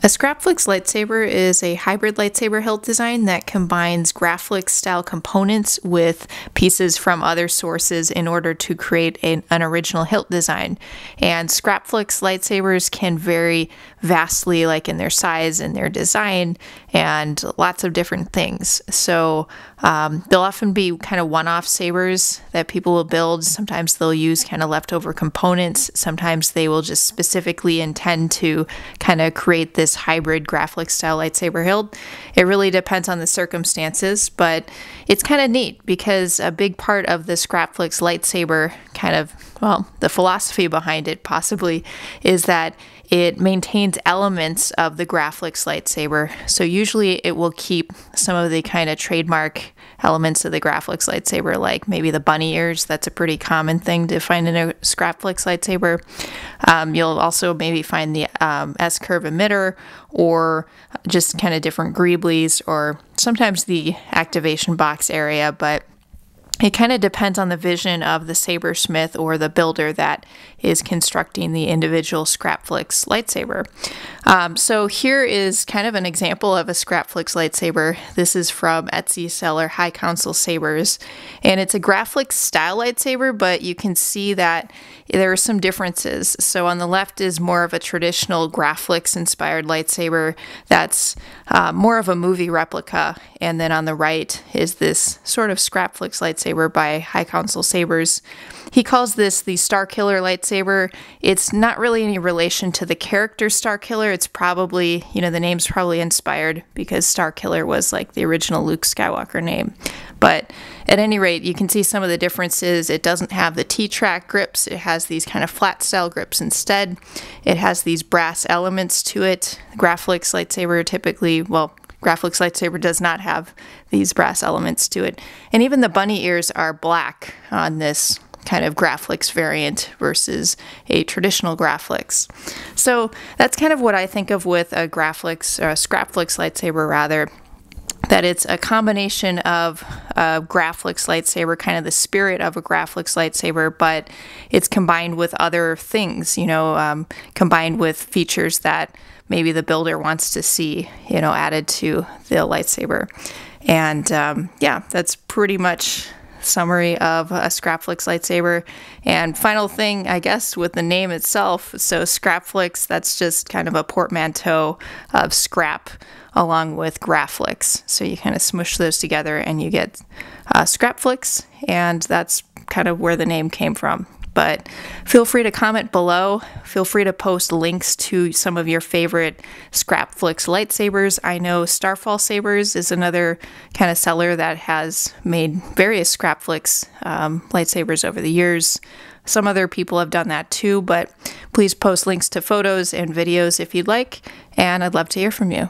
A ScrapFlex lightsaber is a hybrid lightsaber hilt design that combines GrafFlex style components with pieces from other sources in order to create an original hilt design. And ScrapFlex lightsabers can vary vastly, like in their size and their design and lots of different things. So they'll often be kind of one-off sabers that people will build. Sometimes they'll use kind of leftover components. Sometimes they will just specifically intend to kind of create this hybrid GrafFlex style lightsaber hilt. It really depends on the circumstances, but it's kind of neat because a big part of the ScrapFlex lightsaber kind of, well, the philosophy behind it possibly is that it maintains elements of the GrafFlex lightsaber. So usually it will keep some of the kind of trademark elements of the GrafFlex lightsaber, like maybe the bunny ears. That's a pretty common thing to find in a ScrapFlex lightsaber. You'll also maybe find the S-curve emitter, or just kind of different greeblies, or sometimes the activation box area, but it kind of depends on the vision of the sabersmith or the builder that is constructing the individual ScrapFlex lightsaber. So here is kind of an example of a ScrapFlex lightsaber. This is from Etsy seller High Council Sabers, and it's a GrafFlex style lightsaber, but you can see that there are some differences. So on the left is more of a traditional GrafFlex inspired lightsaber that's more of a movie replica, and then on the right is this sort of ScrapFlex lightsaber by High Council Sabers. He calls this the Starkiller lightsaber. It's not really any relation to the character Starkiller. It's probably, the name's probably inspired because Starkiller was like the original Luke Skywalker name. But at any rate, you can see some of the differences. It doesn't have the T-track grips. It has these kind of flat style grips instead. It has these brass elements to it. GrafFlex lightsaber typically, GrafFlex lightsaber does not have these brass elements to it. And even the bunny ears are black on this kind of GrafFlex variant versus a traditional GrafFlex. So that's kind of what I think of with a GrafFlex, or a ScrapFlex lightsaber rather, that it's a combination of a GrafFlex lightsaber, kind of the spirit of a GrafFlex lightsaber, but it's combined with other things, combined with features that maybe the builder wants to see, added to the lightsaber. And yeah, that's pretty much summary of a ScrapFlex lightsaber. And final thing, I guess, with the name itself, so ScrapFlex, that's just kind of a portmanteau of scrap along with GrafFlex. So you kind of smush those together and you get ScrapFlex, and that's kind of where the name came from. But feel free to comment below. Feel free to post links to some of your favorite ScrapFlex lightsabers. I know Starfall Sabers is another kind of seller that has made various ScrapFlex lightsabers over the years. Some other people have done that too, but please post links to photos and videos if you'd like, and I'd love to hear from you.